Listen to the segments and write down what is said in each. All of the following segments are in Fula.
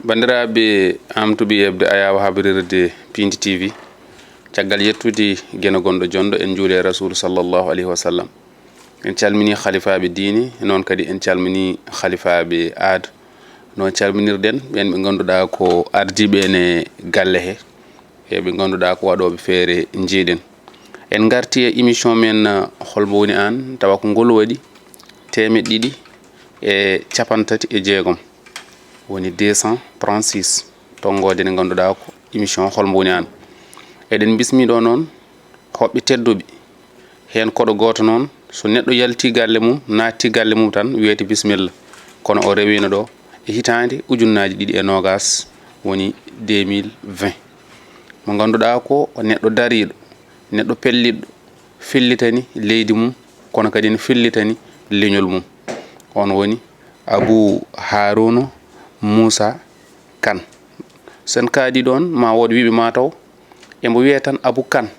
bandiraɓe amtuɓe yebde ayawa habrirde Pindi TV caggal yettude gueno gonɗo jondo en juule rasul sallallahu alayhi wa sallam en calmini khalifaɓe diine noon kadi en calmini khalifaɓe aada noon calminirɗen ɓen ɓe ganduɗa ko ardiɓe ene galle he e ɓe ganduɗa ko waɗoɓe feere jiiɗen en garti e émission men holmo woni an tawa ko ngol waɗi temeɗɗe 236 woni 236 tongode nde ganduɗa ko émission holmo woni an eɗen bismiɗo noon hoɓɓe tedduɓe hen koɗo goto noon so neɗɗo yalti galle mum natti galle mum tan wiyete bisimilla kono o rewino ɗo e hitande ujunnaji 2020 woni 2020 mo ganduɗa ko neɗɗo dariɗo neɗɗo pelliɗo fillitani leydi mum kono kadi ne fillitani leñol mum on woni Abou Harouna Moussa Kane sen kaadi ɗon ma wod wiɓe mataw embo wiye tan Abou Kane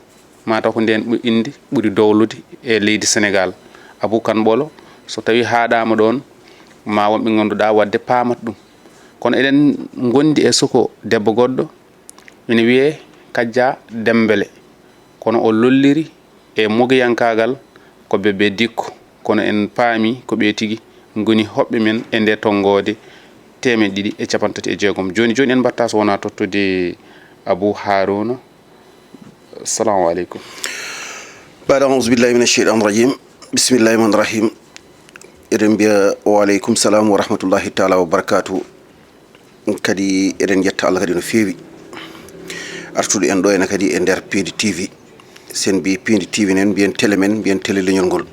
mataw ko nden indi ɓuuri dowlude e leydi Sénégal Abou Kane ɓolo so tawi haɗama ɗon ma wonɓe ganduɗa wadde pamat ɗum kono eɗen gondi e suko debbo goɗɗo ene wiye Kadia Dembélé kono o lolliri e mogoyankagal ko Bébé Dicko kono en paami ko ɓe tigui goni hoɓɓe men e nde tongode 236 joni joni en batta so wona tottude Abou Harouna assalamu aleykum baɗa auzu billahi min asheytan rajim bisimillahi rahmani rahim eɗen mbiya wa aleykum salam wa rahmatullahi taala wa barakatuh kadi eɗen jetta Allah kadi no fewi artude en ɗo ene kadi e nder Pindi TV sen mbi Pindi TV nen mbiyen télé men mbiyen télé leñol ngol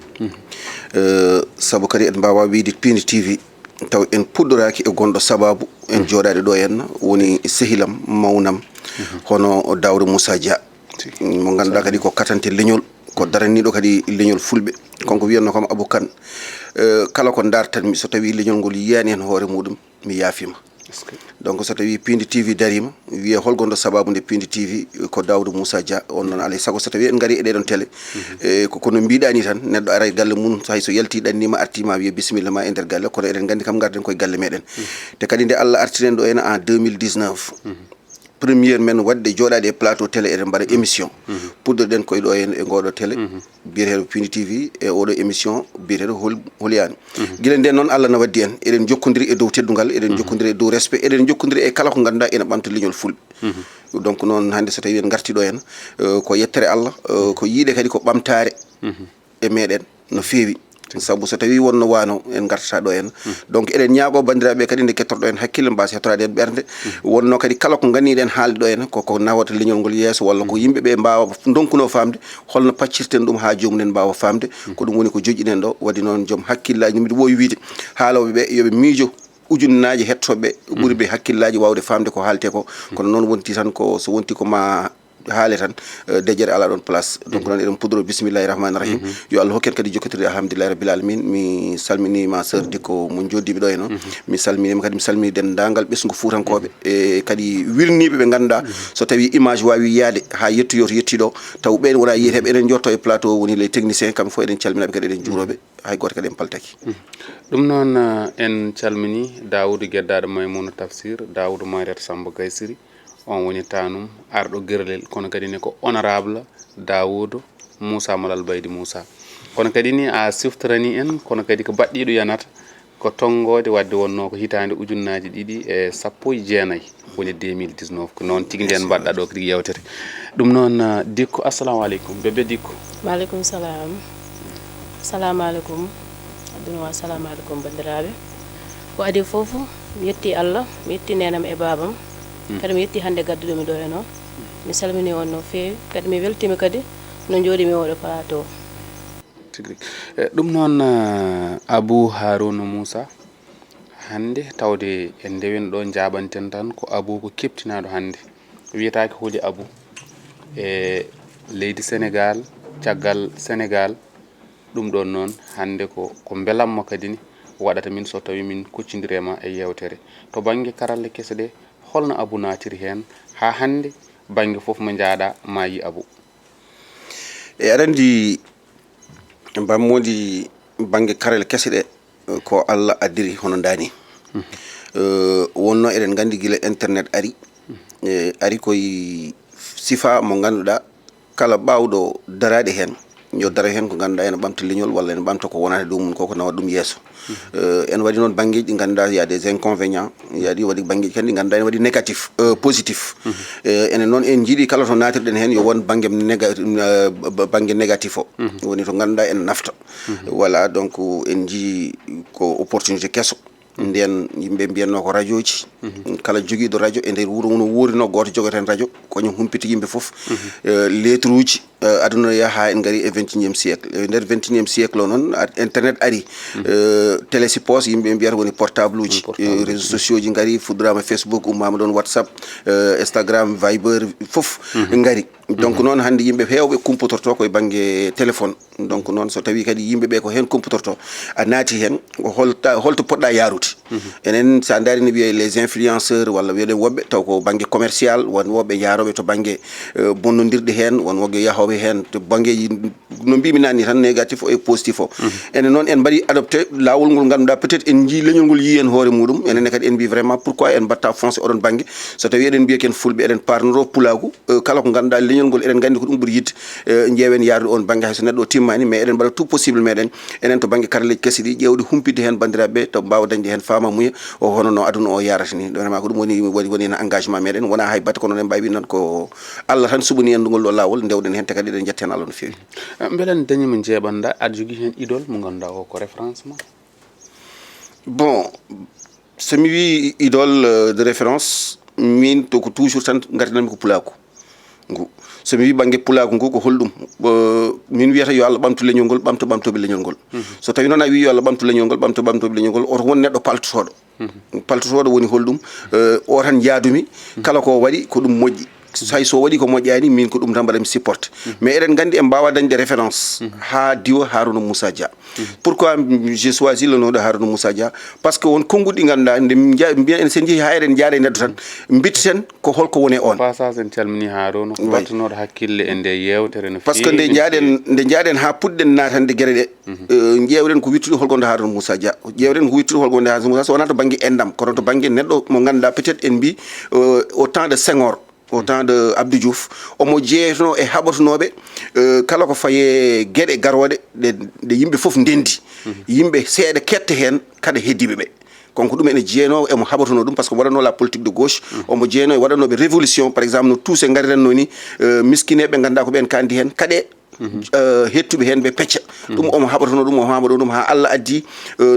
saabu kadi en mbawa wiide Pindi TV taw en puɗɗoraki e gonɗo sababu en joɗade ɗo henna woni sehilam mawnam hono Daouda Moussa Dia mo ganduɗa kadi ko katante leñol ko daraniɗo kadi leñol fulɓe konko wiyanno kam Abou Kane kala ko dartanmi so tawi leñol ngol yiyani hen hoore muɗum mi yaafima donc so tawi Pindi TV darima wiye holgonɗo sababu nde Pindi TV ko Daouda Moussa Dia on noon alay saago so tawi en gari e ɗeɗon télé kono mbiɗani tan neɗɗo ara e galle mum hay so yalti ɗannima artima wiye bisimilla ma e nder galle kono eɗen gandi kam garden koye galle meɗen te kadi nde Allah artiren ɗo en en 2019 premiére men wadde joɗade e plateau télé eɗen mbaɗa émission puɗɗorɗen koye ɗo e ngoɗo télé biyeteɗo Pindi TV e oɗo émission biyeteɗo Holyani guila nden noon Allah ne waddi en eɗen jokkodiri e dow teddugal eɗen jokkodiri e dow respect eɗen jokkodiri e kala ko ganduɗa ene ɓamta leñol fulɓe donc noon hande so tawi en garti ɗo hen ko yettere Allah ko yiiɗe kadi ko ɓamtare e meɗen no fewi saabu so tawi wonno wano en gartata ɗo hen donc eɗen ñaago bandiraɓe kadi nde kettorɗo hen hakkille mbasa hettorade en ɓerde wonno kadi kala ko ganniɗen haalde ɗo hen koko nawata leñol ngol yesso walla ko yimɓeɓe mbawa donkuno famde holno paccirten ɗum ha jomumen mbawa famde ko ɗum woni ko joƴƴinen ɗo wadde noon joom hakkillaji mbiɗa wowi wiide haaloɓeɓe yooɓe miijo ujunnaji hettoɓe ɓuuri ɓe hakkillaji wawde famde ko haalte ko kono noon wonti tan ko so wonti ko ma haale tan dejjere ala ɗon place donc noon eɗen pudro bisimillahi rahmani rahim yo Allah hokken kadi jokkotirde alhamdulillahi rabbil alamin mi salminima sœur Dicko mo joddiɓe ɗo henno mi salminima kadi mi salmini dendagal ɓesgu fuutankoɓe e kadi wirniɓe ɓe ganduɗa so tawi image wawi yaade ha yettoyo to yettiɗo taw ɓen wona yiyeteɓe eɗen jotto e plateau woni les techniciens kamɓe foof eɗen calminaɓe kadi eɗen juuroɓe hay goto kadi en paltaki ɗum noon en calmini Daoudou Gueddado Maymouna Tafsir Daoudou Mariata Samba Gaysiri on woni tanum arɗo guerlel kono kadi ne ko honorable Daoudou Moussa Malal Baydi Moussa kono kadi ni a siftorani en kono kadi ko baɗɗiɗo yanata ko tongode wadde wonno ko hitande ujunnaji 219 woni 2019 ko noon tigui nden mbaɗɗa ɗo kadi yewtere ɗum noon Dicko assalamu aleykum Bébé Dicko waaleykum salam assalamu aleykum aduna wa assalamu aleykum bandiraɓe ko adi foof mi yetti Allah mi yetti nenam e babam kadi mi yetti hande gadduɗomi ɗo e noon mi salmini on no fewi kadi mi weltima kadi no jooɗimi oɗo plateau tigui ɗum noon Abou Harouna Moussa hande tawde en ndewin ɗo jaɓanten tan ko Abou ko keptinaɗo hande wiyetake hooli Abou e leydi Sénégal caggal Sénégal ɗum ɗon noon hande ko beelamma kadi ni waɗata min so tawi min kuccidirema e yewtere to banggue karalle kesse ɗe holno Abou natiri hen ha hande banggue foof mo jaaɗa ma yi Abou e aɗa andi bammodi banggue karelle kesse ɗe ko Allah addiri hono dani wonno eɗen gandi guila internet ari koye sifa mo ganduɗa kala ɓawɗo darade hen yo dara hen ko ganduɗa ene ɓamta leñol walla ene ɓamta ko wonata dow mum koko nawa ɗum yesso en waɗi noon banggueji ɗi ganduɗa y a des inconvénients yaadi waɗi banggueji kadi ɗi ganduɗa ene waɗi négatif positif enen noon en jiiɗi kala to natirɗen hen yo won banggue banggue négatif o woni to ganduɗa en nafta voilà donc en jii ko opportunité kesso nden yimɓe mbiyanno ko radio ji kala joguiɗo radio e nder wuuro no wuurino goto jogata hen radio koñum humpita yimɓe foof lettre uji aduna yaha en gari e 21e siècle e nder 21e siècle o noon internet ari télé suppose yimɓe mbiyata woni portable uji réseaux sociaux ji gari fuɗɗorama Facebook ummama ɗon WhatsApp Instagram Viber foof gari donc noon hande yimɓe hewɓe kumputorto koye banggue téléphone donc noon so tawi kadi yimɓeɓe ko hen kumputorto a naati hen holto poɗɗa yarude enen sa daari ne wiye les influenceurs walla wiyeɗen woɓɓe taw ko banggue commercial won woɓɓe yaroɓe to banggue bonnodirde hen won woɓɓe yahoɓe hen to banggueji no mbimi nani tan négatif o e positif o enen noon en mbaɗi adopté lawol ngol ganduɗa peut être en jii leñol ngol yi en hoore muɗum enen kadi en mbi vraiment pourquoi en mbatta foncé oɗon banggue so tawi eɗen mbiya ken fulɓe eɗen parnoro pulagu kala ko ganduɗa leñol ngol eɗen gandi ko ɗum ɓuuri yidde jeewen yarude on banggue hayso neɗɗo o timmani mais eɗen mbaɗa tout possible meɗen enen to banggue karaleji kesi ɗi ƴewde humpidde hen bandiraɓeɓe to mbawa dañde hen fama muya o hono no aduna o yarata ni vraiment ko ɗum woni hen engagement meɗen wona hay batte kono en mbawi nan ko Allah tan suɓani en ɗugol ɗo lawol ndewɗen hen te kadi eɗen jetta hen Allah no fewi beele en dañima jeeɓanda aɗa jogui hen idole mo ganduɗa o ko référence ma bon somi wi idole de référence min to ko toujours tan gartinanmi ko pulaku ngu somi wi banggue pulaku ngu ko holɗum min wiyata yo Allah ɓamtu leñol ngol ɓamtoɓe leñol ngol so tawi noon a wi yo Allah ɓamtu leñol ngol ɓamtoɓe leñol ngol oto won neɗɗo paltotoɗo woni holɗum o tan jaadumi kala ko waɗi ko ɗum moƴƴi hay so waɗi ko moƴƴani min ko ɗum tan mbaɗami supporte mais eɗen gandi en mbawa dañde référence ha diwa Harouna Moussa Dia pourquoi j'ai choisi le nom de Harouna Moussa Dia parce que won konnguɗi ganduɗa nde mbiyen en sen jeehi ha eɗen jaare neɗɗo tan bitteten ko holko woni on passage en calmini Harouna ko battunoɗo hakkille e nde yewtere no par ce que nde jaaɗen ha puɗɗen natande gueɗe ɗe ƴewɗen ko wittude holgonde Harouna Moussa Dia ƴewɗen ko wittude holgonde Harouna Moussa so wona to banggue endam kono to banggue neɗɗo mo ganduɗa peut être en mbi au temps de Senghor au temps de Abdou Diouf omo jeeytono e haɓatonoɓe kala ko faye gueɗe garoɗe ɗe yimɓe foof ndendi yimɓe seeɗa ketta hen kada heddiɓe ɓe konko ɗum ene jeeyno emo haɓatono ɗum par ce que waɗano la politique de gauche omo jeeyno e waɗanoɓe révolution par exemple no tous e gariranno ni miskineɓe ganduɗa ko ɓen kandi hen kaɗe hettuɓe hen ɓe pecca ɗum omo haɓatono ɗum o haɓaɗo ɗum ha Allah addi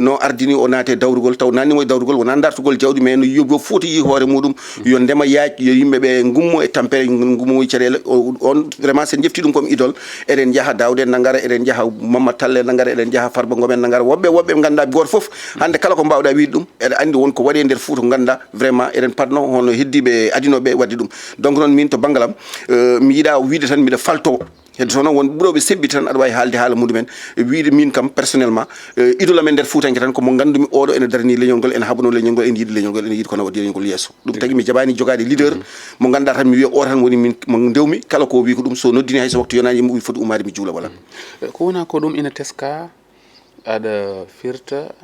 no ardini o naate dawrugol taw nannimo e dawrugol wona dartugol jawɗi mais no yogo foti yi hoore muɗum yo ndema yaaj yo yimɓeɓe gummo e tampere gummo caɗele on vraiment sen jefti ɗum comme idole eɗen jaaha Daouda en nagara eɗen jaaha Mamadou Tall en nagara eɗen jaaha Farba Ngom en nagara woɓɓe ganduɗa goto foof hande kala ko mbawɗa wiide ɗum eɗa andi wonko waɗi e nder Fouta ko ganduɗa vraiment eɗen padno hono heddiɓe adinoɓe wadde ɗum donc noon min to banggalam mi yiiɗa wiide tan mbiɗa falto hedde to noon won ɓuuroɓe sebbi tan aɗa wawi haalde haala muɗumen wiide min kam personnellement idole amen nder Foutanke tan komo gandumi oɗo ene darani leñol ngol ene haɓano leñol ngol ene yiiɗi leñol ngol ene yiiɗi kono waɗi leñol ngol yesso ɗum tagui mi jaɓani jogade leader mo ganduɗa tan mi wiya o tan woni min mo dewmi kala ko wi ko ɗum so noddini hayso waktu yonani yimɓe foti ummade mi juula wala ko wona ko ɗum ina teska aɗa firta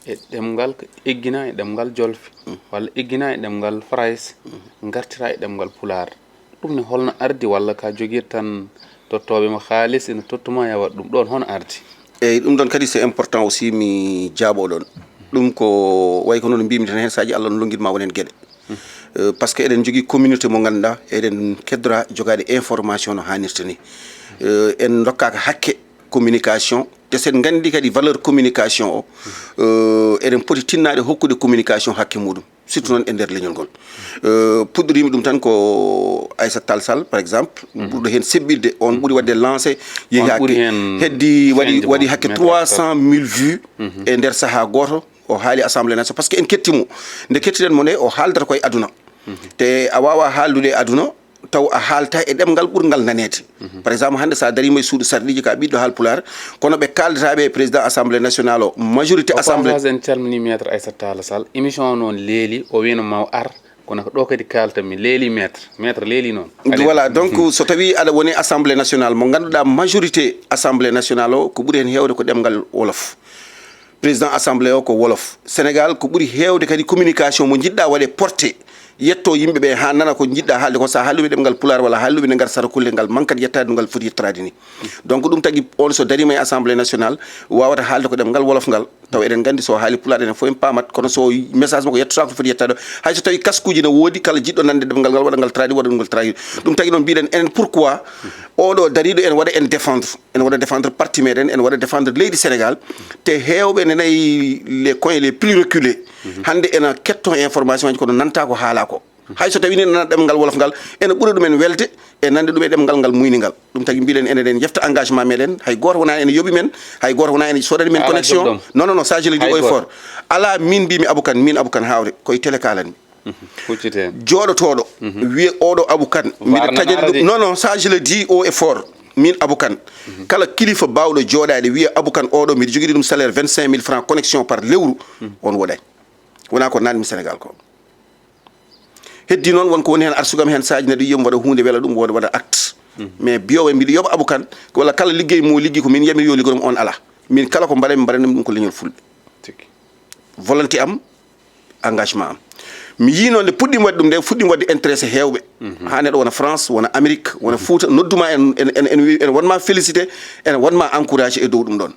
e ɗemgal eggina e ɗemgal jolfe walla eggina e ɗemgal France gartira e ɗemgal Pulaar ɗum ne holno ardi walla ka joguir tan tottoɓe mo haalis ene tottuma yawat ɗum ɗon hono ardi eyyi ɗum ɗon kadi c'est important aussi mi jaaɓo ɗon ɗum ko way ko noon mbimi tan hen saji Allah no longguitma wonen gueɗe par ce que eɗen jogui communauté mo ganduɗa eɗen keddora jogade information no hannirta ni en dokkaka hakke communication te sen gandi kadi valeur communication o eɗen poti tinnade hokkude communication hakke muɗum surtout noon e nder leñol ngol puɗɗorimi ɗum tan ko Aissata Tall Sall par exemple ɓurɗo hen seɓɓirde on ɓuuri wadde lancé yeehi hakke heddi waɗi hakke 300 000 vues e nder saaha goto o haali assemblée nationale par ce que en kettimo nde kettiɗen mo nde o haaldata koye aduna te a wawa haaldude aduna taw a haalta e ɗemgal ɓurgal nanede par exemple hande sa darima e suudu sarɗiji ka ɓiɗɗo Haalpulaar kono ɓe kaldataɓe e président assemblée nationale o majorité assemblée en calmini maître Aissata Tall Sall émission noon leeli o wino maw ar kono ko ɗo kadi kaltanmi leeli maître leeli noon voilà donc so tawi aɗa woni assemblée nationale mo ganduɗa majorité assemblée nationale o ko ɓuuri hen hewde ko ɗemgal wolof président assemblée o ko wolof sénégal ko ɓuri heewde kadi communication mo jiɗɗa waɗe porté yetto yimɓe ɓe ha nana ko jiɗɗa haalde ko sa haalluɓe ɗemgal pular walla haalluɓe nde gar sara kulle ngal mankat yettade ngal foti yettorade ni donc ɗum tagui on so darima e assemblée nationale wawata haalde ko ɗemgal wolof ngal taw eɗen gandi so haali pular enen fof en pamat kono so message makko yettotako foti yettade hay so tawi kaskuji ne woodi kala jiɗɗo nande ɗemgal ngal waɗa ngal tradi waɗa ɗum ngal tradi ɗum tagui noon mbiɗen enen pourquoi oɗo dariɗo en waɗa en défendre parti meɗen en waɗa défendre leydi sénégal te hewɓe nenayi les coins les plus reculés hande ena ketto information aji kono nanta ko haala ko hay so tawi ni nana ɗemgal wolof ngal ene ɓuura ɗumen welde e nande ɗum e ɗemgal ngal muynigal ɗum tagui mbiɗen enen jefta engagement meɗen hay goto wona ene yooɓi men hay goto wona ene soɗani men connexion non ça je le dis haut et fort ala min mbimi aboukan hawre koye télé kalanmi jooɗotoɗo wiye oɗo aboukan mbiɗa taƴani ɗum non ça je le dis haut et fort min aboukan kala kilifa bawɗo jooɗade wiya aboukan oɗo mbiɗa jogui ɗum salaire 25 000 francs connexion par lewru on woɗani wona ko nanmi sénégal ko heddi noon wonko woni hen arsugam hen saji neɗɗo yiyamo waɗa hunde weela ɗum woda waɗa acte mais biyowo mbiɗa yoɓa aboukan walla kala ligguey mo liggi ko min yiyami yo liggoɗum on ala min kala ko mbaɗami mbaɗanimi ɗum ko leñol fulɓe volonté am engagement am mi yi noon nde puɗɗimi waɗde ɗum nde fuɗɗimi wadde intéressé hewɓe ha neɗɗo wona france wona amérique wona fouta nodduma en wonma félicité ene wonma encouragé e dow ɗum ɗon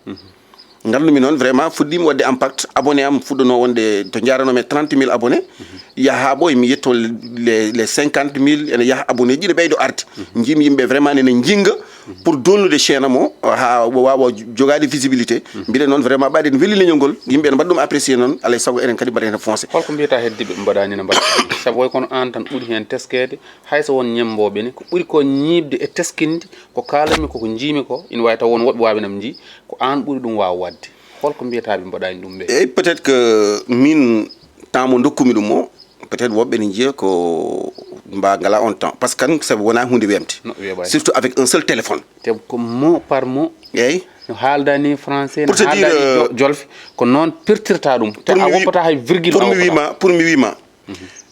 ngandumi noon vraiment fuɗɗimi wadde impact abonné am fuɗɗono wonde to jaranomi 30 000 abonné yaha ɓoye mi yetto les 50 000 ene yaaha abonné ji ɗe ɓeydo arde jimi yimɓe vraiment nene jinga pour dolnude chaîne mo ha wawa jogade visibilité mbiɗen noon vraiment ɓaɗen weeli leñol ngol yimɓe ene mbaɗa ɗum apprécié noon alay saago enen kadi mbaɗen hen foncé holko mbiyata heddiɓe mbaɗani no mbaɗa saabu way kono an tan ɓuuri hen teskede hayso won ñemboɓe ni ko ɓuuri ko ñiibde e teskinde ko kalanmi koko jiimi ko ina wawi taw won woɓɓe wawenam jii ko an ɓuuri ɗum wawa wadde holko mbiyataɓe mbaɗani ɗum ɓe eyyi peut être que min temps mo dokkumi ɗum o peut être woɓɓe ne jiiya ko ngala on temps par ce que kan sabu wona hunde wemte surtout avec un seul téléphone te ko mot par mot eyyi no haaldani français pour te dire jolfe ko noon pertirta ɗum te a woppata hay virgule pour mi wima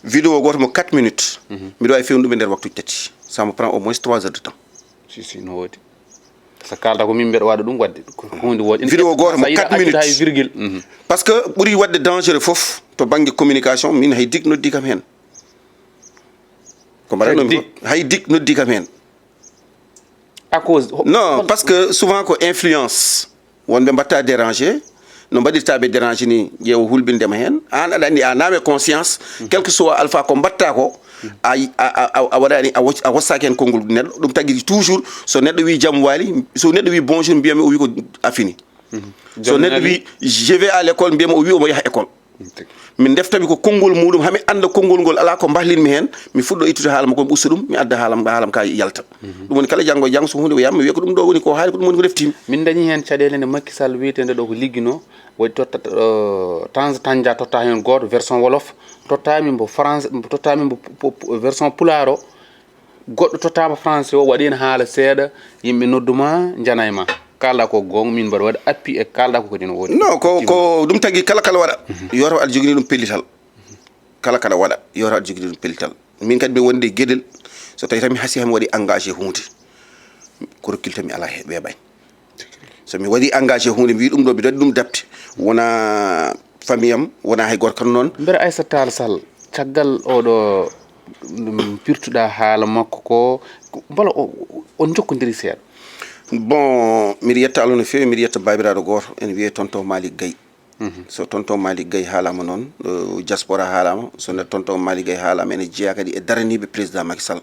vidéo goto mo 4 minutes mbiɗo wawi fewnu ɗum e nder waktuji tati ça me prend au moins 3 heures de temps si no woodi so kalda ko min mbeɗa waɗa ɗum wadde hunde woodi vidéo goto mo 4 minutes hay virgule par ce que ɓuuri wadde dangereux foof to banggue communication min hay dig noddi kam hen ko mbaɗannomi hay dig noddi kam hen à cause non parce que souvent ko influence wonɓe mbatta dérangé no mbaɗirtaɓe dérangé ni ƴeewa hulɓindema hen an aɗa andi a naame conscience quel que soit alpha ko mbatta ko a waɗani a wossaki hen konngol neɗɗo ɗum tagui toujours so neɗɗo wi jaam waali so neɗɗo wi bonjour mbiyami o wi ko a fini so neɗɗo wi je vais à l' école mbiyami o wi omo yaha école min deftami ko konngol muɗum hami anda konngol ngol ala ko bahlinmi hen mi fuɗɗo ittude haalama ko mi usta ɗum mi adda haalam ka yalta ɗum woni kala janggo e janggo so hunde wiyama mi wiya ko ɗum ɗo woni ko haali ko ɗum woni ko deftimi min dañi hen caɗele nde Macky Sall wiyetende ɗo ko liggino waɗi totta temps tanja totta hen goto version wolof tottami mbo français tottami mbo version pulaar o goɗɗo tottama français o waɗi hen haala seeɗa yimɓe nodduma janay ma kalda ko gonga min mbaɗa waɗa appui e kalda ko kadi no woodi non ko ɗum tagui kala waɗa yoto aɗa jogini ɗum pellital kala waɗa yoto aɗa jogini ɗum pellital min kadi mi wonde gueɗel so tawi tan mi haasi hami waɗi engagé hunde ko rokkiltami ala weeɓani so mi waɗi engagé hunde mi wi ɗum ɗo mi waɗi ɗum dabte wona famille am wona hay goto kan noon mbere Aissata Tall Sall caggal oɗo pirtuɗa haala makko ko mbala on jokkodiri seeɗa bon mbiɗa yetta Allah no fewi mbiɗa yetta babiraɗo goto ene wiye tonton Malick Gaye so tonton Malick Gaye haalama noon diaspora haalama so tonton Malick Gaye haalama ene jeeya kadi e daraniɓe président Macky Sall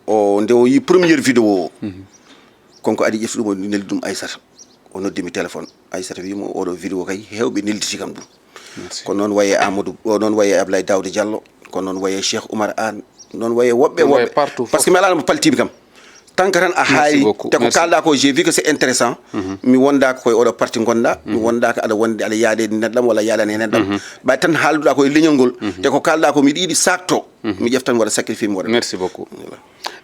o nde o yi première vidéo o konko adi ƴefti ɗum o neldi ɗum Aissata o noddimi téléphone Aissata wimo oɗo vidéo kay hewɓe nelditi kam ɗum ko noon waye Amadou o noon waye Ablaye Daouda Diallo ko noon waye Cheikh Oumar Anne noon waye woɓɓe par ce que mi alano mo paltimi kam tant que tan a haali te ko kalɗa ko j'ai vu que c'est intéressant mi wondaka koye oɗo parti gonɗa mi wondaka aɗa wonde aɗa yaade neɗɗam walla yaadani e neɗɗam ɓay tan haalduɗa koye leñol ngol te ko kalɗa ko miɗa yiiɗi sakto mi ƴeftan waɗa sacrifice mi waɗa merci beaucoup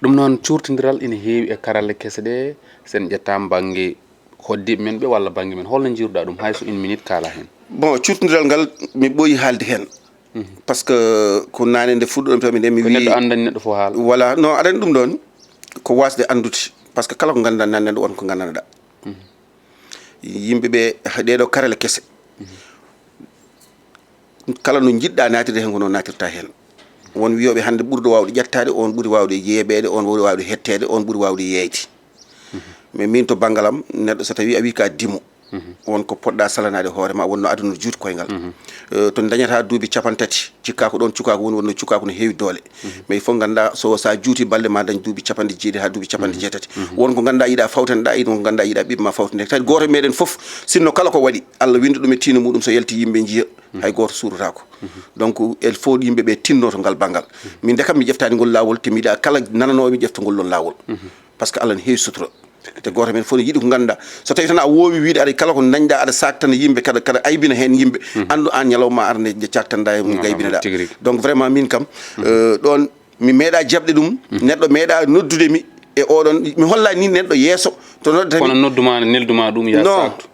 ɗum noon curtodiral ina heewi e karalle kese ɗe sen ƴettama banggue hoddiɓe men ɓe walla banggue men holno jiruɗa ɗum hayso 1 minute kala hen bon curtodiral ngal mi ɓooyi haalde hen par ce que ko nane nde fuɗɗo ɗum tami nde mi wi neɗɗo andani neɗɗo fo haala voilà non aɗani ɗum ɗon ko wasde andude par ce que kala ko ganduɗa nan neɗɗo won ko gandanɗa yimɓe ɓe ɗeɗo karale kese kala no jiɗɗa natirde hen ko noon natirta hen won wiyoɓe hande ɓurɗo wawde ƴettade on ɓuuri wawde yeeɓede on ɓuuri wawde hettede on ɓuuri wawde yeeyde mais min to banggal am neɗɗo so tawi a wi ka dimo wonko poɗɗa salanade hoorema wonno aduna juuti koyngal to dañata duuɓi 30 cikka ko ɗon cukako woni wonno cukako no heewi doole mais il faut ganda sa juuti balɗe ma dañ duuɓi 90 ha duuɓi 90 wonko ganda yiiɗa fawtaneɗa wonko ganda yiiɗa ɓiɓma fawtande tati goto meɗen foof sinno kala ko waɗi Allah windi ɗum e tino muɗum so yalti yimɓe jiiya hay goto suuratako donc il faut yimɓeɓe tinno to ngal banggal min de kam mi ƴeftani ngol lawol te mi yiiɗa kala nananomi ƴefta ngol ɗon lawol par ce que Allah ne heewi sutura te goto men fof ne yiiɗi ko ganda so tawi tan a woowi wiide aɗa kala ko dañɗa aɗa saktana yimɓe kada aybina hen yimɓe andu an ñalawma arde caktanɗa e gaybineɗa donc vraiment min kam ɗon mi meeɗa jaɓde ɗum neɗɗo meeɗa noddude mi e oɗon mi hollani ni neɗɗo yeeso to noddata kono nodduma nelduma ɗum ya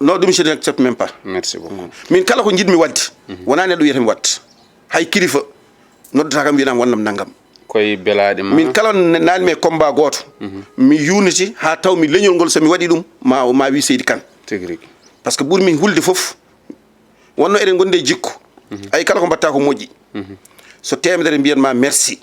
non ɗum je n'accepte même pas merci beaucoup min kala ko jiɗmi wadde wona neɗɗo wiyatami wadde hay kilifa noddata kam wiyanama wonnam naggam koye belaɗe ma min kala nanmi e combat goto mi yuniti ha taw mi leñol ngol somi waɗi ɗum ma wi Seydi Kane tigui rigui par ce que ɓuurmi hulde foof wonno eɗen gondi e jikku ay kala ko mbatta ko moƴƴi so temedere mbiyatma merci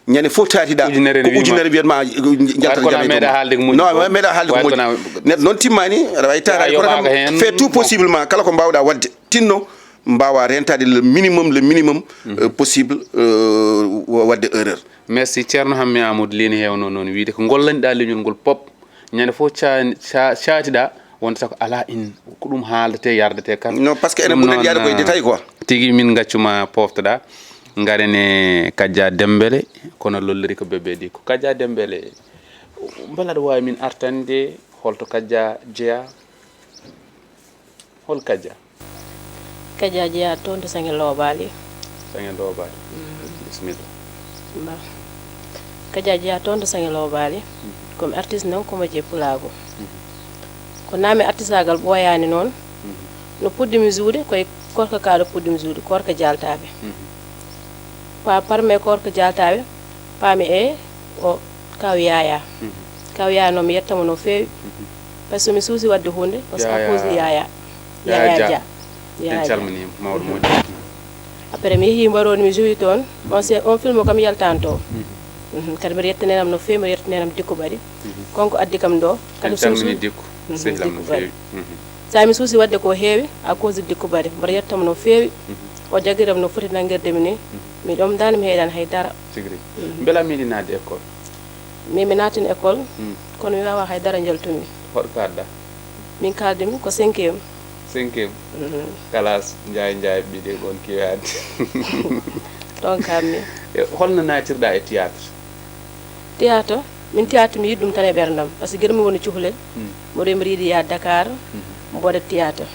ñande fof tatiɗa ko ujunere wiyatma non meeɗa haalde ko moƴƴi neɗɗo noon timmani aɗa wawi tarade kono kam fait tout possible ma kala ko mbawɗa wadde tinno mbawa rentade le minimum possible wadde erreur merci ceerno Hammet Amadou Ly ne hewno noon wiide ko gollanɗa leñol ngol pop ñande fof caatiɗa wonta ko ala in ko ɗum haaldete yardete kam non par ce que enen ɓurɗen yaade koye détail quoi tigui min gaccuma poftoɗa garen e Kadia Dembélé kono lolliri ko bebeɗi ko Kadia Dembélé beela aɗa wawi min artande holto Kadia jeeya hol Kadia jeeya toon to sange loobaali bisimilla ba Kadia jeeya toon to sange loobaali komi artiste noon komo je pulaago ko naami artisagal ɓooyani noon no puɗɗimi juuɗe koye korka kaɗo puɗɗimi juuɗe korka jaltaɓe parme korka jaltaɓe paami e o kaw yaya noon mi yettamo no feewi par ce que mi suusi wadde hunde par ce que à cause yaya dia en calminima mawɗo moƴƴi après mi yeehi mbaroni mi joui toon on film o kam yaltani to kadi mbiɗa yettanenam no feewi mbiɗa yettanenam Dicko Bari konko addi kam ɗo kadi calmini Dicko sehilam no feewi sa mi suusi wadde ko heewi à cause Dicko Bari mbiɗa yettamo no feewi o jaguiram no foti nanguirdemi ni mi ɗom dani mi heeɗani haydara tigui beela miɗi nadde école mi natini école kono mi wawa haydara jaltumi hoɗo kalɗa min kaldimi ko 5e classe Ndiaye ɓiɗe gon kiwade ɗon kammi holno natirɗa e théâtre min théâtre mi yiɗi ɗum tan e ɓerdam par ce que gueɗe woni cuhlel mboɗo mbiɗa yiiɗi yaade Dakar mboɗa théâtre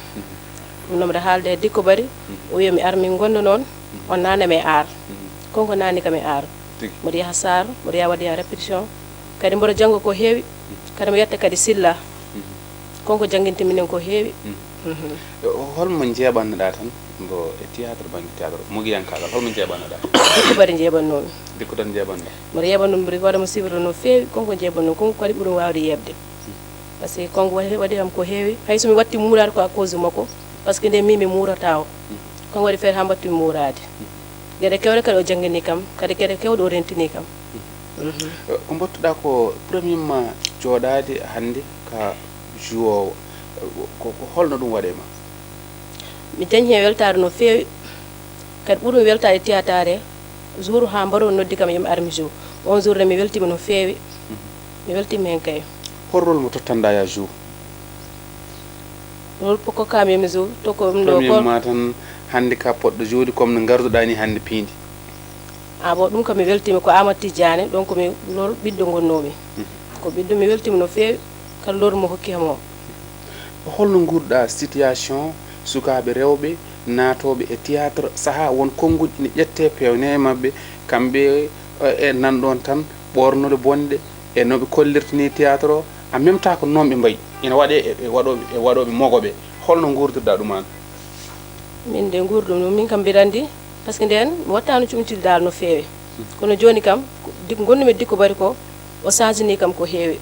ɗum noon mbiɗa haalde e Dicko Bari o wiyomi ar min gonno noon on naname art konko nani kam e art mboɗo yaha Sar mboɗo yaha waɗoya répétition kadi mboɗo jangga ko heewi kadi mi yetta kadi Silla konko jangguinte minen ko heewi holmo jeeɓannoɗa tan mbo e théâtre banggue théâtre mogiyankagal holmo jeeɓannoɗa Dicko Bari jeeɓannomi Dicko tan jeeɓannoɗa mboɗo yeɓannomi mbiɗa waɗamo suivre no feewi konko jeeɓannomi konko kadi ɓuuri wawde yebde par ce que konko waɗi kam ko heewi hay somi watti muurade ko à cause makko par ce que nde mimi muurata o konko waɗi feere ha mbattumi muurade gueɗe kewɗe kadi o janggini kam kadi gueɗe kewɗe o rentini kam ko mbattuɗa ko premièrement jooɗade hande ka jouowo ko holno ɗum waɗema mi dañi hen weltare no feewi kadi ɓuurmi weltade théâtre jour ha mbaro noddi kam yomi armi jour on jour nde mi weltima no feewi mi weltima hen kay hol rôle mo tottanɗa ya jour rôle kokkami yomi jour to ko ɗum ɗo premièrement tan hande ka poɗɗo joodi comme no garduɗa ni hande piindi bon ɗum kam mi weltima ko Amadou Tidiane donc mi lor ɓiɗɗo gonnomi ko ɓiɗɗo mi weltima no feewi kala lor mo hokki ham o holno gurɗa situation sukaɓe rewɓe natoɓe e théâtre saaha won konguji ne ƴette pewne e mabɓe kamɓe e nanɗon tan ɓornude bonde e noɓe kollirtini théâtre o en même temps ko noon ɓe mbayi ina waɗe e waɗoɓe mogoɓe holno gurdirɗa ɗuman min de gurdum ɗum min kam mbiɗa andi par ce que nden mi wattano cumtide dal no feewi kono joni kam gonnumi Dicko Bari ko o changini kam ko heewi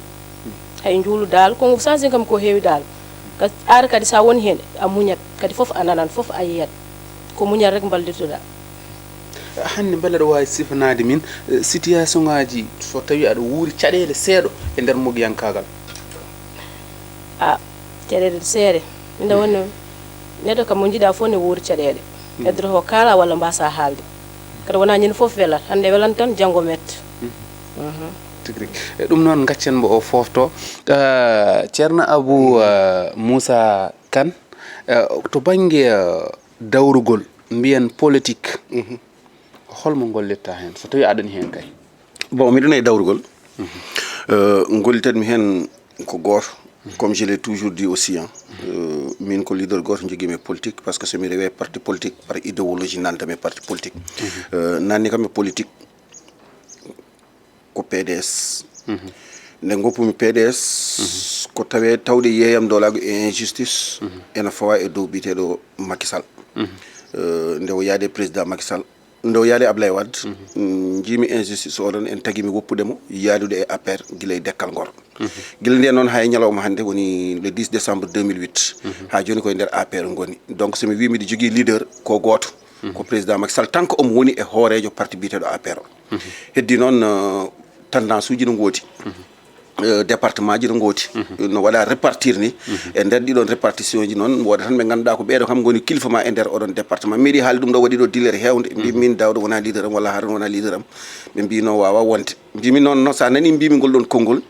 hay juulu dal ko changini kam ko heewi dal ar kadi sa woni hen a muñat kadi fof a nanan fof a yiyat ko muñal rek ballitoɗa. hande beele aɗa wawi sifanade min situation ngaji so tawi aɗa wuuri caɗele seeɗo e nder mogiyankagal. caɗele seeɗe minda woni neɗɗo kam mo jiiɗa fof ne wuuri caɗele heddoro ko kaala walla mbasa haalde kadi wona ñande fof welat hande welan tan janggo mette. tigui ɗum noon gaccen mbo o fofto ceerno Abou Moussa Kane to banggue dawrugol mbiyen politique holmo gollirta hen so tawi aɗani hen kay. bon miɗon e dawrugol gollitanmi hen ko goto comme je l'ai toujours dit aussi min ko leader goto joguimi politique parce que somi rewe parti politique par idéologie nantami parti politique nanni kam e politique ko PDS nde goppumi PDS ko tawe tawde yeeyam dolago e injustice ena fawa e dow biteɗo Macky Sall nde o yaade président Macky Sall nde o yaade Ablaye Wade jiimi injustice oɗon en tagui mi woppudemo yaadude e APR guila e dekkal ngor guila nde noon hay ñalawma hande woni le 10 décembre 2008 ha joni koye nder APR goni donc somi wi miɗo jogui leader ko goto ko président Macky Sall tant que omo woni e hoorejo parti biteɗo APR o heddi noon tendance uji no gooti département ji no gooti no waɗa répartir ni e nder ɗiɗon répartition ji noon woda tan ɓe ganduɗa ko ɓeeɗo kam goni kilifa ma e nder oɗon département miɗi haali ɗum ɗo waɗi ɗo dillere hewde mbi min Dawda wona leader am walla Haruna wona leader am ɓe mbi no wawa wonde mbimi noon sa nani mbimi ngol ɗon konngol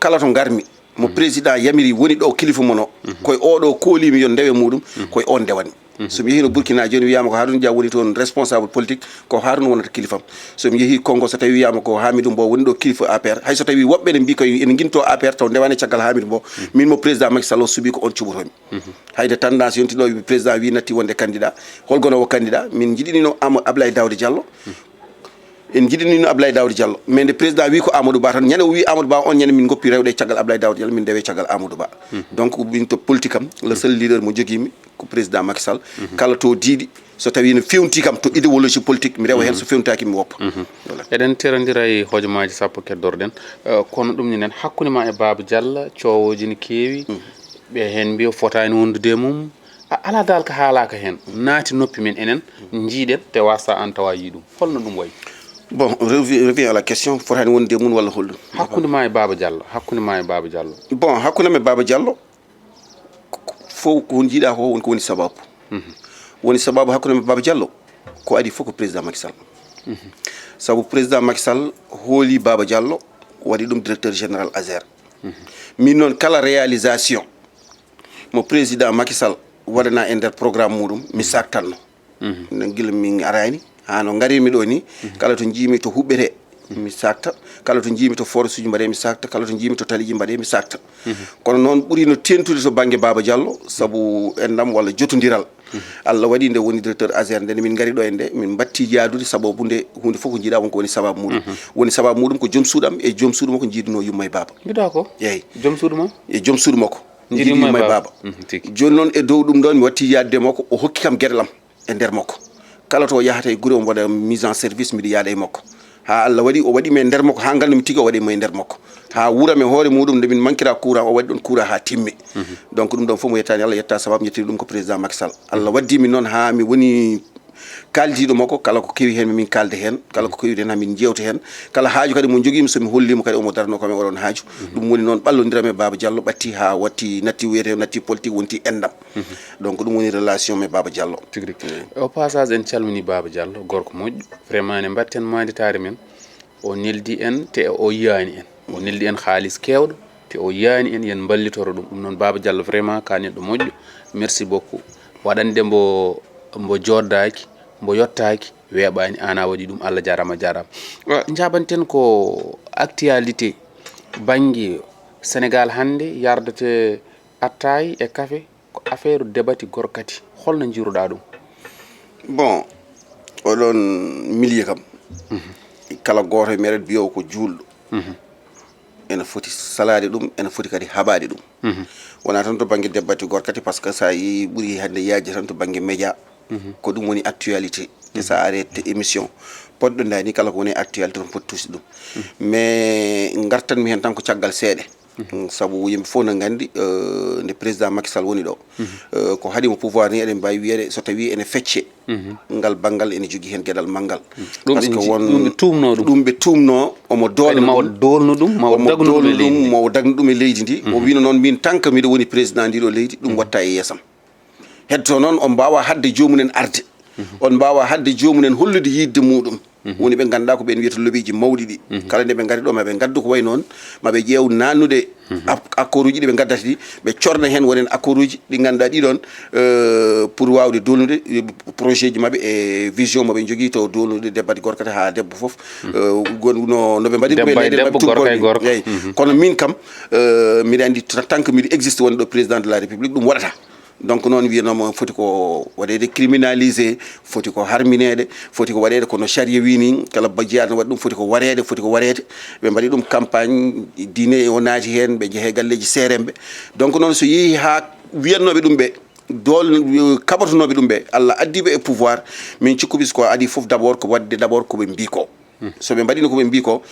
kala to garmi mo président yamiri woni ɗo kilifa mon o koye oɗo koolimi yo ndewe muɗum koye on ndewani somi yeehi no Burkina joni wiyama ko Harouna Dia woni toon responsable politique ko Harouna wonata kilifam somi yeehi Congo so tawi wiyama ko Hamidou Mbow woni ɗo kilifa APR hay so tawi woɓɓe ne mbi koye ene guinto APR taw ndewane caggal Hamidou Mbow min mo président Macky Sall o suuɓi ko on cuɓotomi hayde tendance yontiɗo président wi natti wonde candidat holgonowo candidat min jiɗinino Ablaye Daouda Diallo en jiɗinino Ablaye Daouda Diallo mais nde président wi ko Amadou Ba tan ñande o wi Amadou Ba on ñande min goppi rewde caggal Ablaye Daouda Diallo min dewe caggal Amadou Ba donc min to politique am le seul leader mo joguimi ko président Macky Sall kala to diiɗi so tawi no fewti kam to idéologie politique mi rewa hen so fewnitaki mi woppa voilà eɗen terondira e hojomaji sappo keddorɗen kono ɗum ninen hakkude ma e Baba Diallo coowoji ne keewi ɓe hen mbiya fotani wondude mum ala dal ko haalaka hen naati noppi men enen jiiɗen te wasa an tawa yi ɗum holno ɗum wayi. bon revient à la question fotani wonde mun walla holɗum hakkude ma e Baba Diallo hakkude ma e Baba Diallo bon hakkude me Baba Diallo fof ko jiiɗa ko woni ko woni sababu woni sababu hakkude me Baba Diallo ko adi fof ko président Macky Sall sabu président Macky Sall hooli Baba Diallo waɗi ɗum directeur général ASER min noon kala réalisation mo président Macky Sall waɗana e nder programme muɗum mi saktanno no guila min arani ha no garimi ɗo ni kala to jiimi to huɓɓete mi sakta kala to jiimi to force uji mbaɗe mi sakta kala to jiimi to taliji mbaɗe mi sakta kono noon ɓuuri no tentude to banggue Baba Diallo saabu endam walla jotodiral Allah waɗi nde woni directeur ASER nde min gari ɗo e nde min batti yaadude sababu nde hunde fof ko jiiɗa wonko woni sababu muɗum woni sababu muɗum ko joom suuɗam e joom suudu makko jiiduno yumma e Baba mbiɗa ko yeyi joom suudu ma e joom suudu makko jiiɗi yumma e Baba joni noon e dow ɗum ɗon mi watti yaadde makko o hokki kam gueɗelam e nder makko kala to yahata e guure o mbaɗa mise en service miɗa yaada e makko ha Allah waɗi o waɗi me nder makko ha gandumi tigui o waɗi mo e nder makko ha wuurame hoore muɗum nde min manquera courant o waɗi ɗon courant ha timmi donc ɗum ɗon fof mo yettani Allah yetta sababu yettiri ɗum ko président Macky Sall Allah waddimi noon ha mi woni kaldiɗo makko kala ko kewi hen min kalde hen kala ko kewi hen min jewta hen kala haaju kadi mo joguimi somi hollimo kadi omo darno kam e oɗon haaju ɗum woni noon ɓallodiram e Baba Diallo ɓatti ha watti natti wiyete natti politique wonti endam donc ɗum woni relation me Baba Diallo tigui au passage en calmini Baba Diallo gorko moƴƴo vraiment ne batten manditare men o neldi en te o yiyani en o neldi en haalis kewɗo te o yiyani en yen ballitoro ɗum noon Baba Diallo vraiment ka neɗɗo moƴƴo merci beaucoup waɗande mbo joddaki mbo yottaki weeɓani an a waɗi ɗum Allah jarama jarama jaɓanten ko actualité banggue Sénégal hande yardete attaye e café ko affaire débati gorkati holno jiruɗa ɗum bon oɗon milieu kam kala goto e meɗen biyowo ko julɗo ene foti salade ɗum ene foti kadi haɓade ɗum wona tan to banggue debati gorkati par ce que sa yi ɓuuri hande yaaji tan to banggue média ko ɗum woni actualité te sa arrête émission poɗɗo dani kala ko woni actualité ton poti tusi ɗum mais gartanmi hen tan ko caggal seeɗe sabu yimɓe fof no nganndi nde président Macky Sall woni ɗo ko haɗimo pouvoir ni eɗen mbawi wiyede so tawi ene fecce ngal banggal ene jogui hen gueɗal manggal par ce que won ɗum ɓe tumno omo dolna mawo dolno ɗum mawo dagno ɗum e leydi ndi o wino noon min tant que miɗo woni président ndiɗo leydi ɗum watta e yeesam heddo noon on mbawa hadde jomumen arde on mbawa hadde jomumen hollude yidde muɗum woni ɓe ganduɗa ko ɓen wiyata lobiji mawɗi ɗi kala nde ɓe gari ɗo maɓe gaddu ko way noon maɓe ƴeew nannude accord uji ɗi ɓe gaddata ɗi ɓe corna hen wonen accord uji ɗi ganduɗa ɗiɗon pour wawde dolnude projet ji maɓɓe e vision moɓe jogui to dolnude debbati gorkata ha debbo foof gonno noɓe mbaɗi ɗum e leyɗele maɓɓe tuggol eyyi kono min kam mbiɗa andi tant que mbiɗa existe woni ɗo président de la république ɗum waɗata donc noon wiyanoma foti ko waɗede criminalisé foti ko harminede foti ko waɗede kono charia wini kala bajjiyaɗo waɗi ɗum foti ko waɗede ɓe mbaɗi ɗum campagne diine o naati hen ɓe jeehe galleji seremɓe donc noon so yeehi ha wiyannoɓe ɗum ɓe kaɓatonoɓe ɗum ɓe Allah addiɓe e pouvoir min cikkubis ko adi foof d' abord ko wadde d' abord koɓe mbi ko so ɓe mbaɗino koɓe mbi ko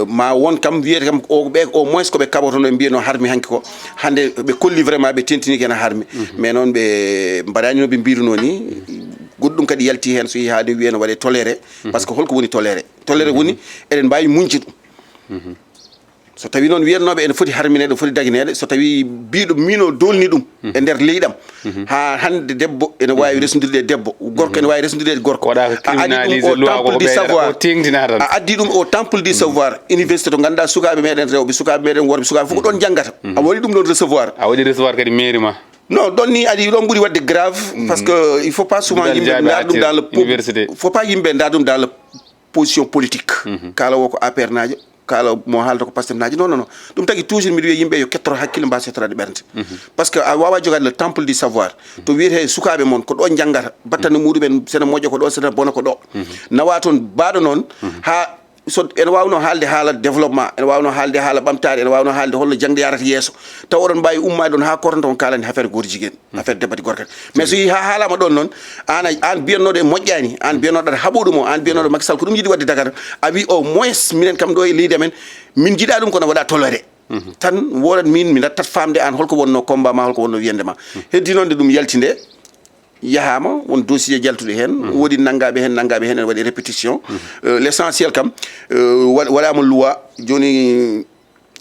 ma won kam wiyete kam ɓe au moins koɓe kaɓotono ɓe mbiyano harmi hanki ko hande ɓe kolli vraiment ɓe tentini kena harmi mais noon ɓe mbaɗani no ɓe mbiruno ni goɗɗum kadi yalti hen so yeehi ha ne wiyano waɗe toléré par ce que holko woni toléré woni eɗen mbawi muñde ɗum so tawi noon wiyannoɓe ene foti harminede foti daguinede so tawi mbiɗo mino dolni ɗum e nder leyɗam ha hande debbo ene wawi resnodirde debbo gorko ene wawi resnodirde gorko a addi ɗum au temple du savoir université to ganduɗa sukaɓe meɗen rewɓe sukaɓe meɗen worɓe sukaɓe fof ko ɗon janggata a waɗi ɗum ɗon recevoir a waɗi recevoir kadi mairie ma non ɗon ni adi ɗon ɓuuri wadde grave parce que il faut pas souvent yimɓe dar ɗum dans le faut pas yimɓe dar ɗum dans le position politique kala wo ko APR najo kala mo haalta ko Pastef naji non ɗum tagui toujours mbiɗa wiya yimɓe yo kettoro hakkille mba settorade ɓernde par ce que a wawa jogade le temple du savoir to wiyete sukaɓe moon ko ɗo janggata battane muɗumen sene moƴƴo ko ɗo sene bona ko ɗo nawa toon mbaɗo noon ha so ene wawno haalde haala développement ene wawno haalde haala ɓamtare ene wawno haalde holno jangde yarata yesso taw oɗon mbawi ummade ɗon ha kornta on kalani affaire goto jiguen affaire debati gorkata mais so yi ha haalama ɗon noon an biyannoɗo e moƴƴani an biyannoɗo aɗa haɓoɗum o an biyannoɗo Macky Sall ko ɗum yiiɗi wadde Dakar a wi au moins minen kam ɗo e leydi amen min jiiɗa ɗum kono waɗa toléré tan wodat min mi nattat famde an holko wonno combat ma holko wonno wiyande ma heddi noon de ɗum yalti nde yahama won dossier jaltuɗo hen woodi nangaɓe hen ene waɗi répétition l' essentiel kam waɗama loi joni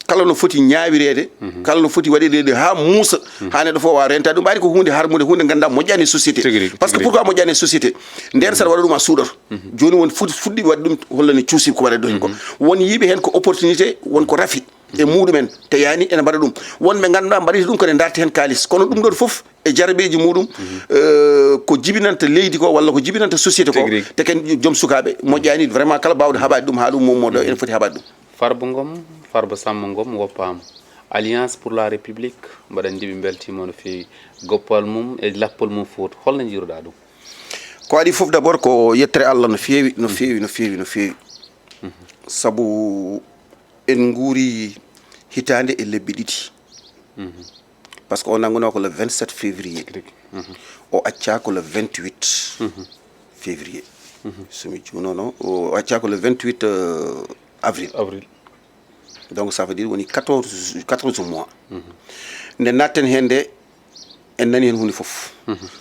kala no foti ñawirede kala no foti waɗirede ha muusa ha neɗɗo fof wawa renta ɗum ɓaari ko hunde harmude hunde ganduɗa moƴƴani société par ce que pourquoi moƴƴani société nden saɗa waɗa ɗum a suuɗoto joni won fuɗɗi waɗi ɗum hollani cuusi ko waɗa ɗo hen ko won yiiɓe hen ko opportunité won ko rafi e muɗumen te yani ene mbaɗa ɗum wonɓe ganduɗa mbaɗita ɗum kone darta hen kalis kono ɗum ɗon foof e jarabeji muɗum ko jibinanta leydi ko walla ko jibinanta société ko te ken joom sukaɓe moƴƴani vraiment kala bawɗo haɓade ɗum ha ɗum mommoɗo ene foti haɓade ɗum Farba Samba Ngom woppama alliance pour la république mbaɗa jiiɓi beltima no fewi goppal mum e lappol mum foti holno jiiruɗa ɗum ko waɗi foof d' abord ko yettere Allah no fewi saabu en guuri hitande e lebbi ɗiɗi par ce que o nanguno ko le 27 février o acca ko le 28 février somi juunono o acca ko le 28 avril donc ça veut dire woni 14 mois nde natten hen nde en nani hen hunde foof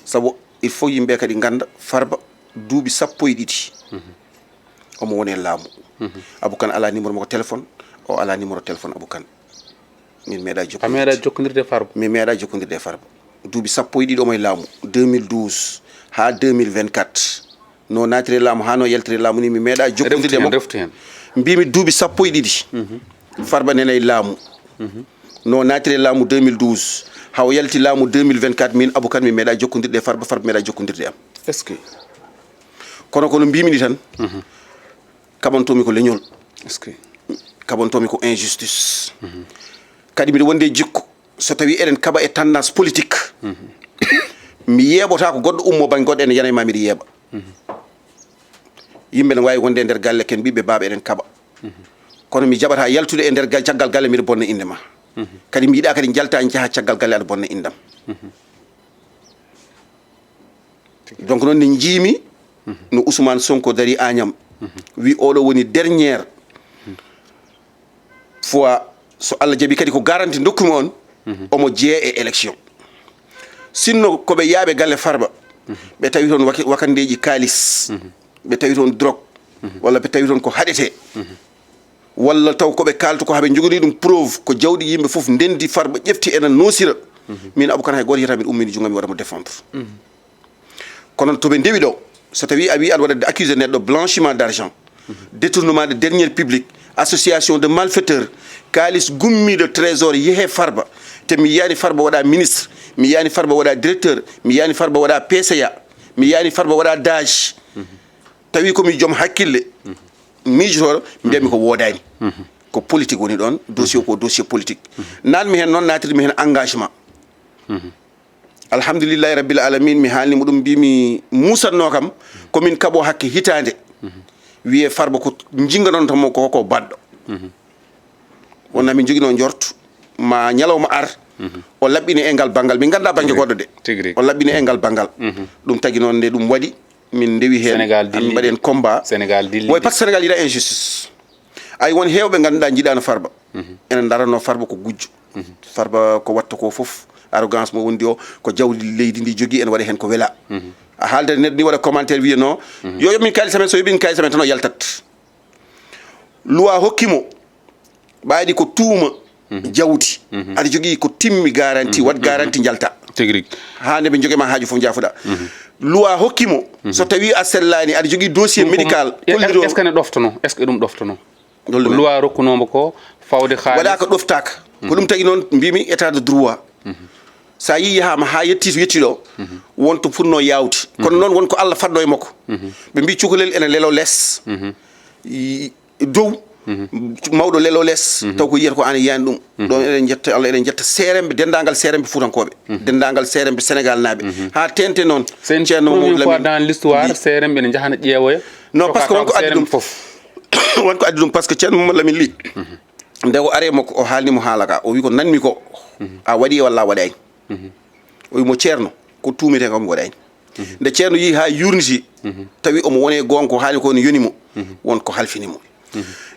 saabu il faut yimɓe kadi ganda Farba duuɓi 12 omo woni e laamu Abou Kane ala numéro makko téléphone o ala numéro téléphone Abou Kane min meeɗa jokkodirde Farba min meeɗa jokkodirde e Farba duuɓi 12 omo e laamu 2012 ha 2024 no natire laamu ha no yaltire laamu ni mi meeɗa jokkodirde mo mbimi duuɓi 12 Farba nene e laamu no natire laamu 2012 haw yalti laamu 2024 min Abou Kane mi meeɗa jokkodirde e Farba meeɗa jokkodirde am est ce que kono mbimi ni tan kaɓantomi ko leñol kaɓantomi ko injustice kadi mbiɗa wonde jikku so tawi eɗen kaɓa e tendance politique mi yeeɓota ko goɗɗo ummo banggue goɗɗo ene yana ma mbiɗa yeeɓa yimɓe ne wawi wonde e nder galle ken mbiɓe baba eɗen kaɓa kono mi jaɓata yaltude e nder caggal galle mbiɗa bonna inde ma kadi mi yiiɗa kadi jalta jaaha caggal galle aɗa bonna indam donc noon ne jiimi no Ousmane Sonko dari Agnam wi oɗo woni dernière fois so Allah jaɓi kadi ko garanti dokkumi on omo jee e élection sinno koɓe yaaɓe galle Farba ɓe tawi toon wakandeji kalis ɓe tawi toon drogue walla ɓe tawi toon ko haɗete walla taw koɓe kalta ko haɓe jogori ɗum preuve ko jawɗi yimɓe fof ndendi Farba ƴefti enen noosira min Abou Kane hay goto yiyata min ummini junggam mi waɗamo défendre kono toɓe ndewi ɗo so tawi a wi aɗa waɗa accusé neɗɗo blanchiment d' argent détournement de deniers publics association de malfaiteurs kalis gummiɗo trésor yeehe Farba te mi yiyani Farba waɗa ministre mi yiyani Farba waɗa directeur mi yiyani Farba waɗa PCA mi yiyani Farba waɗa DAGE tawi komi joom hakkille miijotoɗo mbiyami ko woodani ko politique woni ɗon dossier ko dossier politique nanmi hen noon natirmi hen engagement alhamdulillahi rabbil alamin mi haalnimo ɗum mbimi musanno kam komin kaɓo hakke hitande wiye Farba ko jinganon tamo koko baɗɗo wonna min joguino jortu ma ñalawma ar o laɓɓini e ngal banggal min ganda banggue goɗɗo de o laɓɓini e ngal banggal ɗum tagui noon nde ɗum waɗi min ndewi hen an mbaɗen combat way par ce que Sénégal yiɗa injustice ay won hewɓe ganduɗa jiiɗano Farba enen darano Farba ko gujjo Farba ko watta ko foof arrogance mo wondi o ko jawdi leydi ndi jogui ene waɗa hen ko weela a haaldata neɗɗo ni waɗa commentaire wiya non yo yoɓmin kalis amen so yoɓin kalis amen tan o yaltat loi hokkimo ɓaadi ko tuuma jawdi aɗa jogui ko timmi garantie wat garantie jalta tigui ha nde ɓe joguema haaju fof jaafuɗa loi hokkimo so tawi a sellani aɗa jogui dossier médical est ce que ne ɗoftono est ce que ɗum ɗoftono loi rokkunomo ko fawde haali waɗa ko ɗoftaka ko ɗum tagui noon mbimi état de droit sa yi yahama ha yetti to yettiɗo wonto funno yawdi kono noon wonko Allah fadɗo e makko ɓe mbi cukalel ene lelo less dow mawɗo lelo less taw ko yiyata ko ana yiyani ɗum ɗon eɗen jetta Allah eɗen jetta seremɓe dendagal seremɓe fuutankoɓe dendagal seremɓe Sénégal naaɓe ha tente noon ceerno Mamadou Lamine dans l'histoire seremɓe ne jahana ƴeewoya non par ce que wonko addi ɗum wonko addi ɗum par ce que ceerno Mamadou Lamine li nde o ari makko o haalnimo haala ka o wi ko nanmi ko a waɗi walla a waɗani o wimo ceerno ko tumite kam mi waɗani nde ceerno yi ha yurniti tawi omo wone gonga ko haali ko ne yonimo wonko halfinimo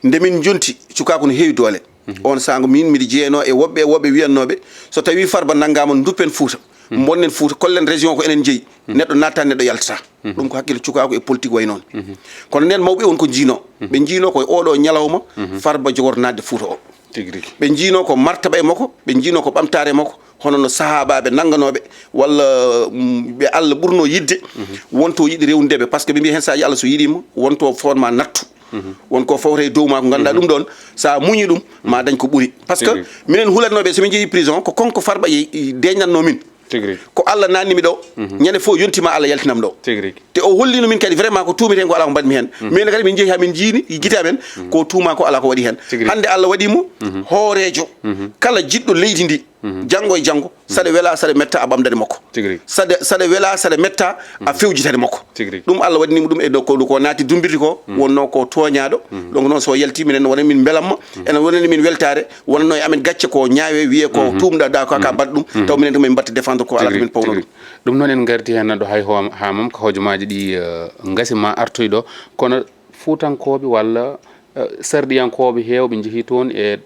nde min jonti cukako no heewi doole on sango min miɗa jeeyano e woɓɓe wiyannoɓe so tawi Farba naggama duppen Fouta bonnen Fouta kollen région ko enen jeeyi neɗɗo natta neɗɗo yaltata ɗum ko hakkille cukako e politique way noon kono nden mawɓe wonko jiino ɓe jiino koye oɗo ñalawma Farba jogorto nadde Fouta o ɓe jiino ko martaba e makko ɓe jiino ko ɓamtare makko hono no sahabaɓe nangganoɓe walla ɓe Allah ɓurno yidde wonto yiɗi rewndeɓe par ce que ɓe mbi hen saji Allah so yiɗima wonto forma nattu wonko fawta e dow ma ko ganduɗa ɗum ɗon sa muñi ɗum ma dañ ko ɓuuri par ce que minen hulatnoɓe somin jeeyi prison ko konko Farba deñnatno min ko Allah nannimi ɗo ñande fof yontima Allah yaltinam ɗo te o hollino min kadi vraiment ko tumiten ko ala ko mbaɗmi hen min kadi min jeehi ha min jiini guite amen ko tuma ko ala ko waɗi hen hande Allah waɗimo hoorejo kala jiɗɗo leydi ndi janggo e janggo saɗa weela saɗa metta a ɓamdade makko saɗa weela saɗa metta a fewjitade makko ɗum Allah waɗinimo ɗum e dow ko naati dumbirti ko wonno ko toñaɗo donc noon so yalti minen wona min belamma ene wonani min weltare wonno e amen gacce ko ñaawe wiye ko tumɗa ko ka baɗa ɗum taw minen komin batta défendre ko ala ko min pawno ɗum noon en gardi hen ɗo hay ha mom ko hojomaji ɗi gasima artoyɗo kono fuutankoɓe walla sarɗiyankoɓe hewɓe jeehi toon e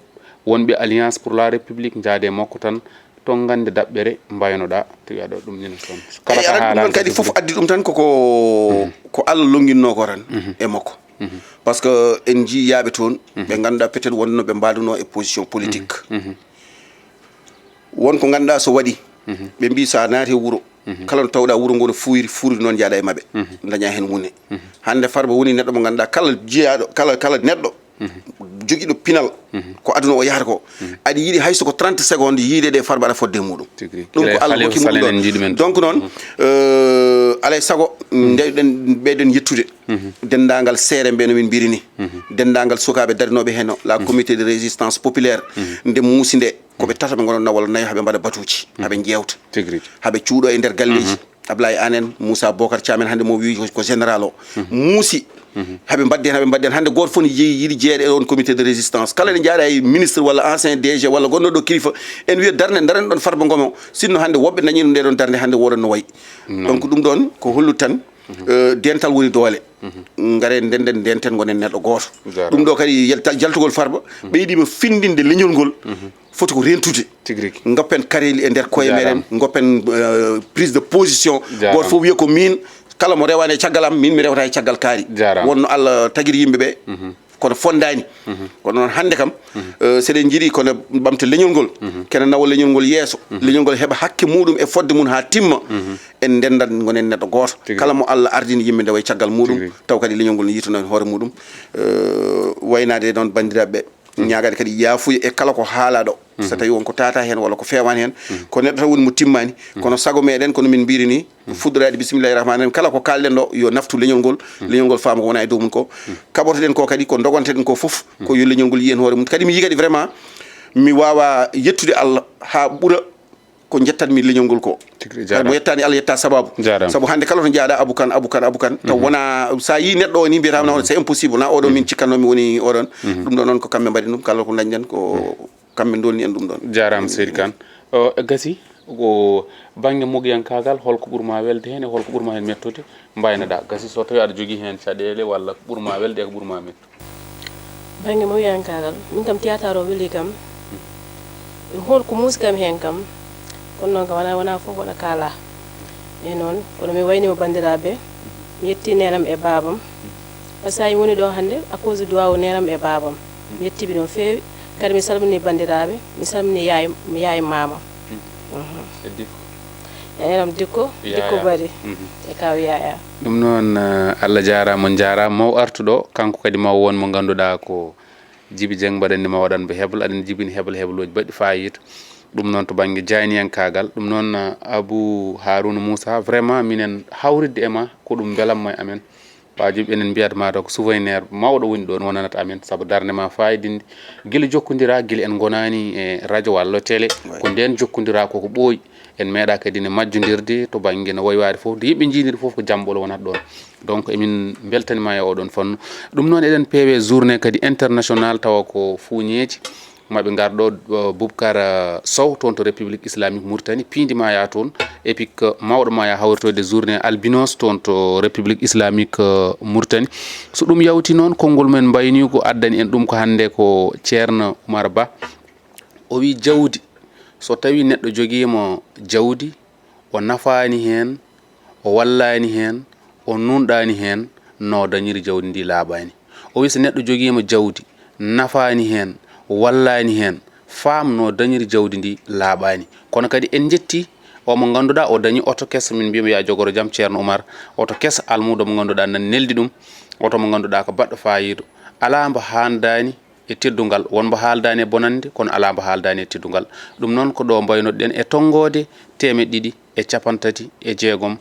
wonɓe alliance pour la république jaade makko tan ton gande daɓɓere mbaynoɗa tigi aɗa ɗum ñina son kala ɗum kadi foof addi ɗum tan ko Allah longuinno ko tan e makko par ce que en jii yaaɓe toon ɓe ganduɗa peut être wonno ɓe mbaduno e position politique wonko ganduɗa so waɗi ɓe mbi sa naati wuuro kala no tawɗa wuuro ngo no fuuri noon jaaɗa e mabɓe daña hen wune hande Farba woni neɗɗo mo ganduɗa kala jeeyaɗo kala neɗɗo joguiɗo pinal ko aduna o yahata ko aɗa yiiɗi hayso ko 30 secondes yiide Farba aɗa fodde muɗum ɗum ko Allah hokkimo ɗum donc noon alay saago ndewɗen ɓeyden yettude dendagal seere mbe no min mbiri ni dendagal sukaɓe darinoɓe hen la comité de résistance populaire nde muusi nde koɓe tata ɓe gononna walla nayi haɓe mbaɗa batuji haɓe jewta haɓe cuuɗo e nder galleji Ablaye Anen Moussa Bocar Thiamen hande mo wi ko général o muusi haɓe mbadden hande goto fof ne yiiɗi jeeɗe on comité de résistance kala ne jaaɗa e ministre walla ancien DG walla gonnoɗo kilifa en wiya darne daren ɗon Farba Ngom o sinno hande woɓɓe dañi ɗum nde ɗon darde hande woɗon no wayi donc ɗum ɗon ko hollude tan dental woni doole ngare ndenden denten gonen neɗɗo gooto ɗum ɗo kadi jaltugol farba ɓeydima findinde leñol ngol foti ko rentude goppen kareli e nder koye meɗen goppen prise de position goto fof wiya ko min kala mo rewani e caggal am min mi rewata e caggal kaari wonno Allah tagiri yimɓeɓe kono fondani kono noon hande kam seɗen jiiɗi kono ɓamta leñol ngol kene nawa leñol ngol yeeso leñol ngol heeɓa hakke muɗum e fodde mum ha timma en ndendat gonen neɗɗo goto kala mo Allah ardini yimɓe ndewa e caggal muɗum taw kadi leñol ngol ne yitono hoore muɗum waynade noon bandiraɓeɓe ñagade kadi yaafuya e kala ko haalaɗo so tawi wonko tata hen walla ko fewani hen ko neɗɗo tan woni mo timmani kono saago meɗen kono min mbiri ni fuɗɗorade bisimillahi rahmani rahim kala ko kalɗen ɗo yo naftu leñol ngol faama ko wona e dow mum ko kaɓotoɗen ko kadi ko dogonteɗen ko foof ko yo leñol ngol yiyen hoore mum kadi mi yi kadi vraiment mi wawa yettude Allah ha ɓuura ko jettanmi leñol ngol ko mo yettani Allah yetta sababu saabu hande kala to jaaɗa abukan taw wona sa yi neɗɗo o ni mbiyatama c'est impossible na oɗo min cikkannomi woni oɗon ɗum ɗo noon ko kamɓe mbaɗi ɗum kala ko dañɗen ko kamɓe dolni en ɗum ɗon jarama seydi Kane gasi ko banggue moƴƴankagal holko ɓuurma welde hen e holko ɓuurma hen mettude mbaynoɗa gasi so tawi aɗa jogui hen caɗele walla ɓuurma welde e ko ɓuurma mettu banggue moƴƴankagal min kam théâtre o weeli kam holko muusi kam hen kam kono noon kam wona fof waɗa kaala e noon kono mi waynima bandiraɓe mi yetti nenam e babam par ce que sa woni ɗo hande à cause de duwawu nenam e babam mi yettiɓe no fewi kadi mi salmini bandiraɓe mi salmini yaye mama enam dikko bari e kaw yaya ɗum noon Allah jarama jarama maw artuɗo kanko kadi maw won mo ganduɗa ko Djiby Dieng mbaɗanni ma waɗanɓe heble aɗen jibini hebloji baɗɗi fayida ɗum noon to banggue jayniyankagal ɗum noon Abou Harouna Moussa vraiment minen hawridde e ma ko ɗum belamma e amen wajiɓe enen mbiyata mataw ko souvenir mawɗo woni ɗon wonanata amen saabu darde ma fayidinde guila jokkodira guila en gonani e radio walla télé ko nden jokkodira koko ɓooyi en meeɗa kadi ne majjodirde to banggue no woywade foof nde yimɓe jiiɗiri foof ko jamɓolo wonata ɗon donc emin beltanima e oɗon fannu ɗum noon eɗen peewe journée kadi international tawa ko Fouñeji maɓe gar ɗo Boubacar Sow toon to république islamique Mauritanie pindima ya toon et puis mawɗo ma ya hawritoyde journée albinos toon to république islamique Mauritanie so ɗum yawti noon konngol men mbayni ko addani en ɗum ko hande ko Ceerno Oumar Ba o wi jawdi so tawi neɗɗo joguima jawdi o nafani hen o wallani hen o nunɗani hen no dañiri jawdi ndi laaɓani o wi so neɗɗo joguima jawdi nafani hen wallani hen famno dañiri jawdi ndi laaɓani kono kadi en jetti o mo ganduɗa o dañi auto kessa min mbima ya jogoro jaam Ceerno Oumar auto kessa almudo mo ganduɗa nan neldi ɗum auto mo ganduɗa ko baɗɗo fayido ala mbo handani e teddugal wonmo haaldani e bonande kono ala mbo haaldani e teddugal ɗum noon ko ɗo mbaynoɗen e tonggode 250 e jeegom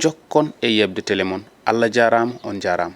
jokkon e yebde télémon Allah jarama on jarama